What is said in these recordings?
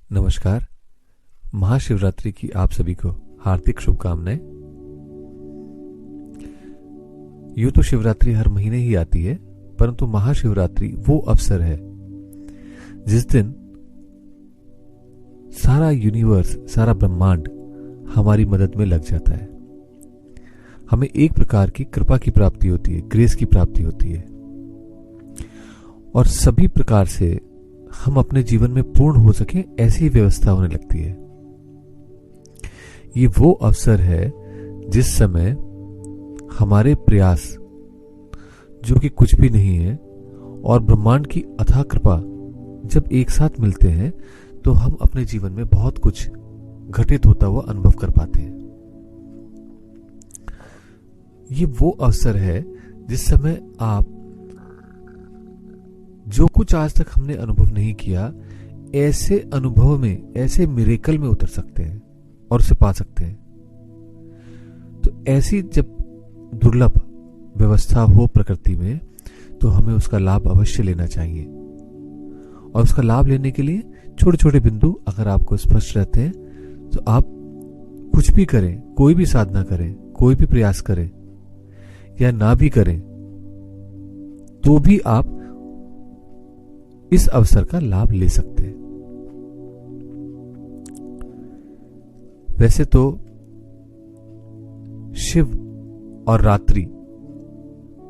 नमस्कार। महाशिवरात्रि की आप सभी को हार्दिक शुभकामनाएं। यूं तो शिवरात्रि हर महीने ही आती है, परंतु महाशिवरात्रि वो अवसर है जिस दिन सारा यूनिवर्स, सारा ब्रह्मांड हमारी मदद में लग जाता है। हमें एक प्रकार की कृपा की प्राप्ति होती है, ग्रेस की प्राप्ति होती है, और सभी प्रकार से हम अपने जीवन में पूर्ण हो सके ऐसी व्यवस्था होने लगती है। ये वो अवसर है जिस समय हमारे प्रयास, जो कि कुछ भी नहीं है, और ब्रह्मांड की अथाह कृपा जब एक साथ मिलते हैं तो हम अपने जीवन में बहुत कुछ घटित होता हुआ अनुभव कर पाते हैं। ये वो अवसर है जिस समय आप जो कुछ आज तक हमने अनुभव नहीं किया, ऐसे अनुभव में, ऐसे मिरेकल में उतर सकते हैं और उसे पा सकते हैं। तो ऐसी जब दुर्लभ व्यवस्था हो प्रकृति में, तो हमें उसका लाभ अवश्य लेना चाहिए। और उसका लाभ लेने के लिए छोटे छोटे बिंदु अगर आपको स्पष्ट रहते हैं, तो आप कुछ भी करें, कोई भी साधना करें, कोई भी प्रयास करें या ना भी करें, तो भी आप इस अवसर का लाभ ले सकते हैं। वैसे तो शिव और रात्रि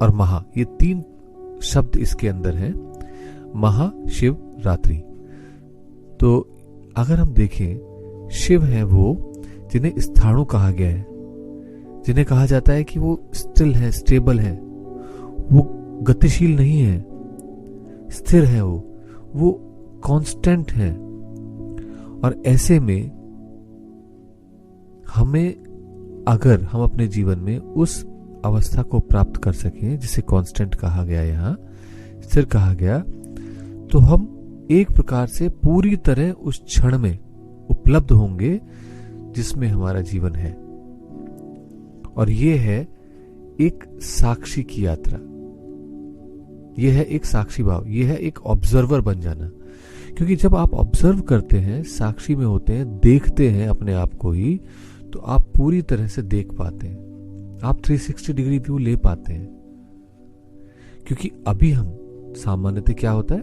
और महा, ये तीन शब्द इसके अंदर हैं। महा, शिव, रात्रि। तो अगर हम देखें, शिव हैं वो जिन्हें स्थाणु कहा गया है, जिन्हें कहा जाता है कि वो स्टिल है, स्टेबल है, वो गतिशील नहीं है, स्थिर है, वो कांस्टेंट है। और ऐसे में हमें, अगर हम अपने जीवन में उस अवस्था को प्राप्त कर सकें जिसे कांस्टेंट कहा गया, यहां स्थिर कहा गया, तो हम एक प्रकार से पूरी तरह उस क्षण में उपलब्ध होंगे जिसमें हमारा जीवन है। और यह है एक साक्षी की यात्रा, यह है एक साक्षी भाव, यह है एक ऑब्जर्वर बन जाना। क्योंकि जब आप ऑब्जर्व करते हैं, साक्षी में होते हैं, देखते हैं अपने आप को ही, तो आप पूरी तरह से देख पाते हैं, आप 360 डिग्री व्यू ले पाते हैं। क्योंकि अभी हम सामान्यतः क्या होता है,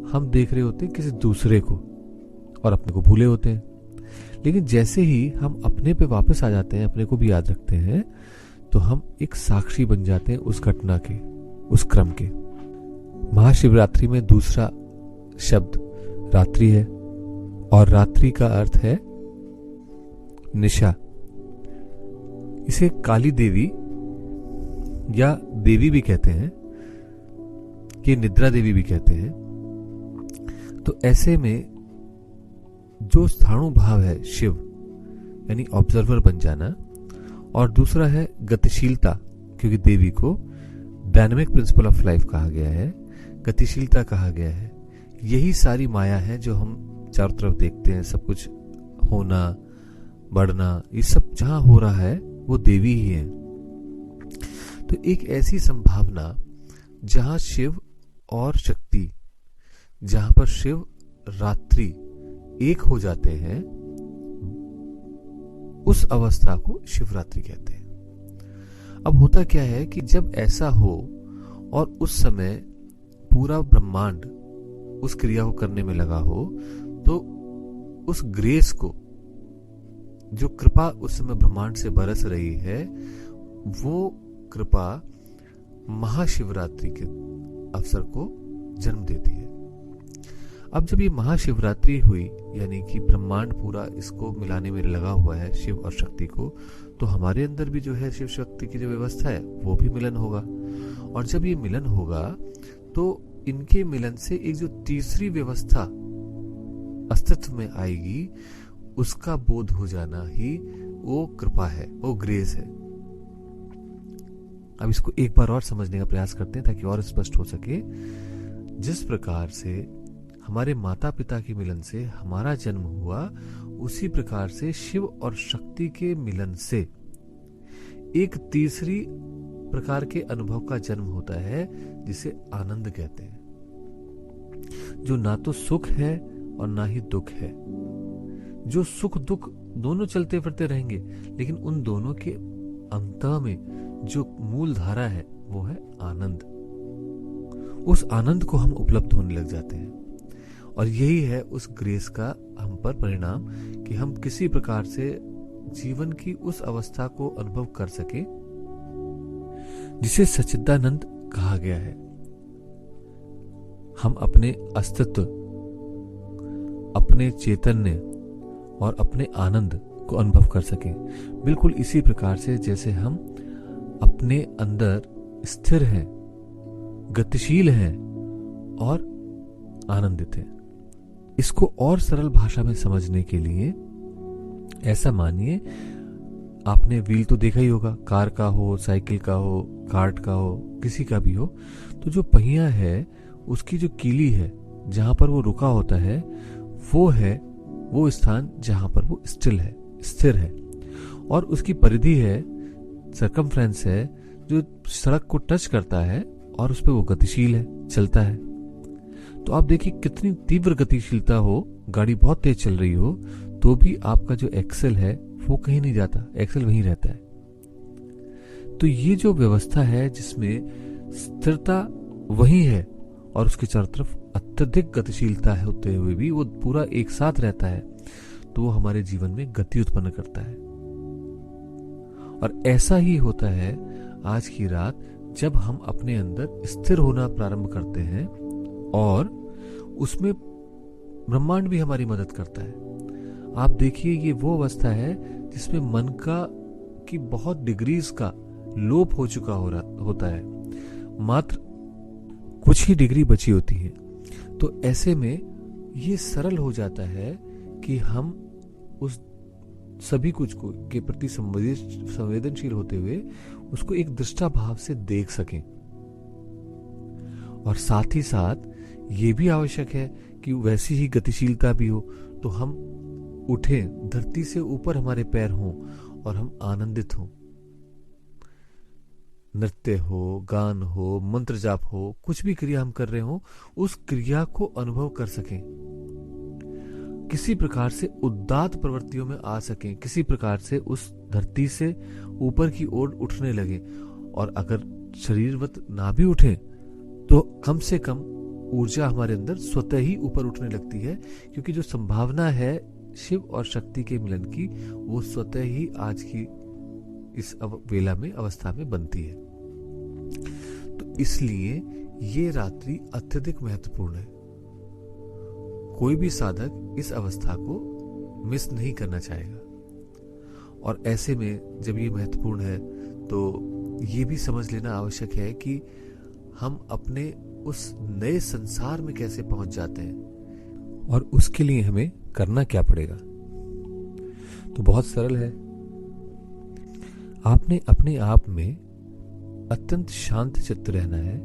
हम देख रहे होते हैं किसी दूसरे को और अपने को भूले होते हैं। लेकिन जैसे ही हम अपने पे वापस आ जाते हैं, अपने को भी याद रखते हैं, तो हम एक साक्षी बन जाते हैं उस घटना के, उस क्रम के। महाशिवरात्रि में दूसरा शब्द रात्रि है, और रात्रि का अर्थ है निशा। इसे काली देवी या देवी भी कहते हैं, कि निद्रा देवी भी कहते हैं। तो ऐसे में जो स्थाणु भाव है शिव, यानी ऑब्जर्वर बन जाना, और दूसरा है गतिशीलता, क्योंकि देवी को डायनेमिक प्रिंसिपल ऑफ लाइफ कहा गया है, गतिशीलता कहा गया है। यही सारी माया है जो हम चारों तरफ देखते हैं, सब कुछ होना, बढ़ना, ये सब जहां हो रहा है वो देवी ही है। तो एक ऐसी संभावना जहां शिव और शक्ति, जहां पर शिव रात्रि एक हो जाते हैं, उस अवस्था को शिवरात्रि कहते हैं। अब होता क्या है कि जब ऐसा हो और उस समय पूरा ब्रह्मांड उस क्रिया को करने में लगा हो, तो उस ग्रेस को, जो कृपा उस समय ब्रह्मांड से बरस रही है, वो कृपा महाशिवरात्रि के अवसर को जन्म देती है। अब जब ये महाशिवरात्रि हुई, यानी कि ब्रह्मांड पूरा इसको मिलाने में लगा हुआ है, शिव और शक्ति को, तो हमारे अंदर भी जो है शिव शक्ति की जो व्यवस्था है वो भी मिलन होगा। और जब ये मिलन होगा, तो इनके मिलन से एक जो तीसरी व्यवस्था अस्तित्व में आएगी, उसका बोध हो जाना ही वो कृपा है, वो ग्रेस है। अब इसको एक बार और समझने का प्रयास करते हैं ताकि और स्पष्ट हो सके। जिस प्रकार से हमारे माता पिता के मिलन से हमारा जन्म हुआ, उसी प्रकार से शिव और शक्ति के मिलन से एक तीसरी प्रकार के अनुभव का जन्म होता है, जिसे आनंद कहते हैं, जो ना तो सुख है और ना ही दुख है। जो सुख दुख दोनों चलते फिरते रहेंगे, लेकिन उन दोनों के अंत में जो मूल धारा है वो है आनंद। उस आनंद को हम उपलब्ध होने लग जाते हैं, और यही है उस ग्रेस का हम पर परिणाम कि हम किसी प्रकार से जीवन की उस अवस्था को अनुभव कर सके जिसे सच्चिदानंद कहा गया है। हम अपने अस्तित्व, अपने चैतन्य और अपने आनंद को अनुभव कर सकें, बिल्कुल इसी प्रकार से जैसे हम अपने अंदर स्थिर हैं, गतिशील हैं और आनंदित हैं। इसको और सरल भाषा में समझने के लिए ऐसा मानिए, आपने व्हील तो देखा ही होगा, कार का हो, साइकिल का हो, कार्ट का हो, किसी का भी हो, तो जो पहिया है उसकी जो कीली है जहां पर वो रुका होता है वो है वो स्थान जहां पर वो स्थिर है, और उसकी परिधि है, सर्कमफ्रेंस है, जो सड़क को टच करता है और उस पर वो गतिशील है, चलता है। तो आप देखिए कितनी तीव्र गतिशीलता हो, गाड़ी बहुत तेज चल रही हो तो भी आपका जो एक्सेल है वो कहीं नहीं जाता, एक्सेल वहीं रहता है। तो ये जो व्यवस्था है जिसमें स्थिरता वही है और उसके चारों तरफ अत्यधिक गतिशीलता है होते हुए भी वो पूरा एक साथ रहता है, तो वो हमारे जीवन में गति उत्पन्न करता है। और ऐसा ही होता है आज की रात जब हम अपने अंदर स्थिर होना प्रारंभ करते हैं, और उसमें ब्रह्मांड भी हमारी मदद करता है। आप देखिए ये वो अवस्था है जिसमें मन की बहुत डिग्रीज का लोप हो चुका होता है, मात्र कुछ ही डिग्री बची होती है। तो ऐसे में ये सरल हो जाता है कि हम उस सभी कुछ को के प्रति संवेदनशील होते हुए उसको एक दृष्टा भाव से देख सकें। और साथ ही साथ ये भी आवश्यक है कि वैसी ही गतिशीलता भी हो, तो हम उठें, धरती से ऊपर हमारे पैर हों और हम आनंदित हों। नृत्य हो, गान हो, मंत्र जाप हो, कुछ भी क्रिया हम कर रहे हो, उस क्रिया को अनुभव कर सकें, किसी प्रकार से उदात्त प्रवृत्तियों में आ सकें, किसी प्रकार से उस धरती से ऊपर की ओर उठने लगे। और अगर शरीरवत ना भी उठें तो कम से कम ऊर्जा हमारे अंदर स्वतः ही ऊपर उठने लगती है, क्योंकि जो संभावना है शिव और शक्ति के मिलन की वो स्वतः ही आज की इस वेला में अवस्था में बनती है। तो इसलिए ये रात्रि अत्यधिक महत्वपूर्ण है। कोई भी साधक इस अवस्था को मिस नहीं करना चाहेगा। और ऐसे में जब ये महत्वपूर्ण है तो ये भी समझ लेना आवश्यक है कि हम अपने उस नए संसार में कैसे पहुंच जाते हैं और उसके लिए हमें करना क्या पड़ेगा। तो बहुत सरल है। आपने अपने आप में अत्यंत शांत चित्त रहना है,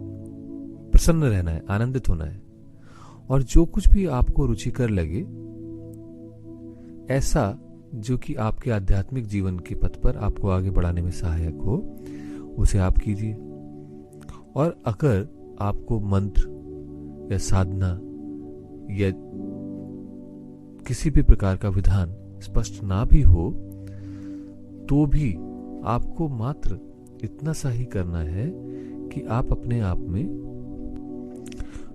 प्रसन्न रहना है, आनंदित होना है, और जो कुछ भी आपको रुचिकर लगे ऐसा जो कि आपके आध्यात्मिक जीवन के पथ पर आपको आगे बढ़ाने में सहायक हो, उसे आप कीजिए। और अगर आपको मंत्र या साधना या किसी भी प्रकार का विधान स्पष्ट ना भी हो तो भी आपको मात्र इतना सा ही करना है कि आप अपने आप में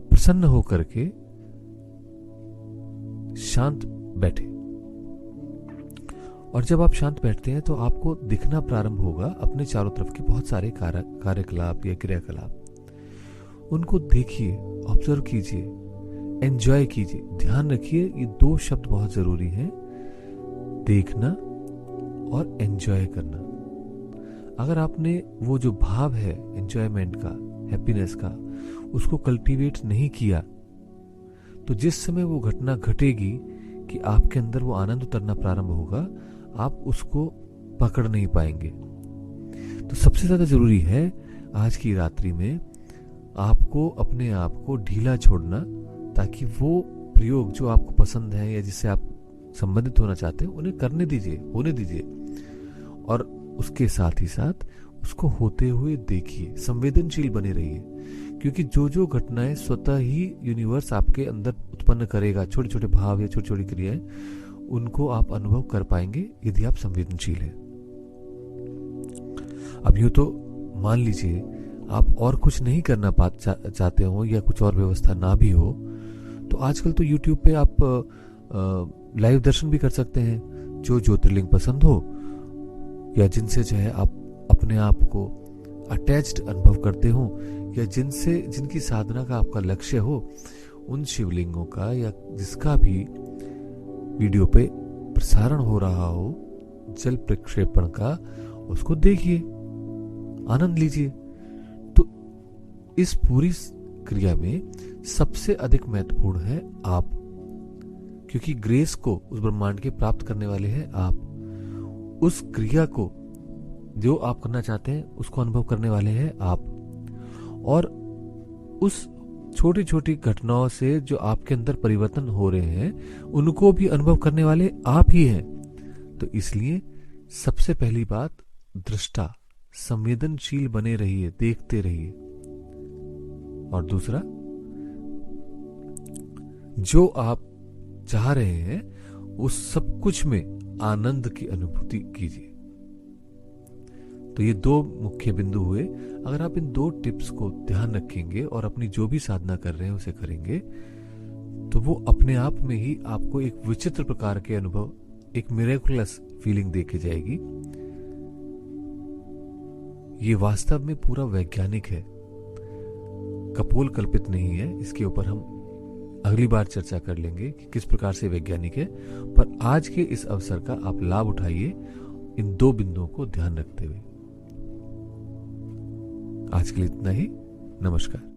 प्रसन्न होकर के शांत बैठे। और जब आप शांत बैठते हैं तो आपको दिखना प्रारंभ होगा अपने चारों तरफ के बहुत सारे कार्यकलाप या क्रियाकलाप। उनको देखिए, ऑब्जर्व कीजिए, एंजॉय कीजिए। ध्यान रखिए ये दो शब्द बहुत जरूरी हैं, देखना और एंजॉय करना। अगर आपने वो जो भाव है एंजॉयमेंट का, हैप्पीनेस का, उसको कल्टीवेट नहीं किया तो जिस समय वो घटना घटेगी कि आपके अंदर वो आनंद उतरना प्रारंभ होगा, आप उसको पकड़ नहीं पाएंगे। तो सबसे ज्यादा जरूरी है आज की रात्रि में आपको अपने आप को ढीला छोड़ना, ताकि वो प्रयोग जो आपको पसंद है या जिससे आप संबंधित होना चाहते हैं उन्हें करने दीजिए, होने दीजिए। और उसके साथ ही साथ उसको होते हुए देखिए, संवेदनशील बने रहिए, क्योंकि जो जो घटनाएं स्वतः ही यूनिवर्स आपके अंदर उत्पन्न करेगा, छोटे छोटे भाव या छोटी छोटी क्रियाएं, उनको आप अनुभव कर पाएंगे यदि आप संवेदनशील हैं। अब यूं तो मान लीजिए आप और कुछ नहीं करना चाहते हो या कुछ और व्यवस्था ना भी हो, तो आजकल तो YouTube पे आप लाइव दर्शन भी कर सकते हैं। जो ज्योतिर्लिंग पसंद हो या जिनसे जो है आप अपने आप को अटैच्ड अनुभव करते हो या जिनकी साधना का आपका लक्ष्य हो, उन शिवलिंगों का या जिसका भी वीडियो पे प्रसारण हो रहा हो जल प्रक्षेपण का, उसको देखिए, आनंद लीजिए। तो इस पूरी क्रिया में सबसे अधिक महत्वपूर्ण है आप, क्योंकि ग्रेस को उस ब्रह्मांड के प्राप्त करने वाले हैं आप। उस क्रिया को जो आप करना चाहते हैं उसको अनुभव करने वाले हैं आप, और उस छोटी छोटी घटनाओं से जो आपके अंदर परिवर्तन हो रहे हैं उनको भी अनुभव करने वाले आप ही हैं। तो इसलिए सबसे पहली बात, दृष्टा संवेदनशील बने रहिए, देखते रहिए। और दूसरा, जो आप चाह रहे हैं उस सब कुछ में आनंद की अनुभूति कीजिए। तो ये दो मुख्य बिंदु हुए। अगर आप इन दो टिप्स को ध्यान रखेंगे और अपनी जो भी साधना कर रहे हैं उसे करेंगे, तो वो अपने आप में ही आपको एक विचित्र प्रकार के अनुभव, एक मिरेकुलस फीलिंग देके जाएगी। ये वास्तव में पूरा वैज्ञानिक है, कपोल कल्पित नहीं है। इसके ऊपर हम अगली बार चर्चा कर लेंगे कि किस प्रकार से वैज्ञानिक है, पर आज के इस अवसर का आप लाभ उठाइए इन दो बिंदुओं को ध्यान रखते हुए। आज के लिए इतना ही। नमस्कार।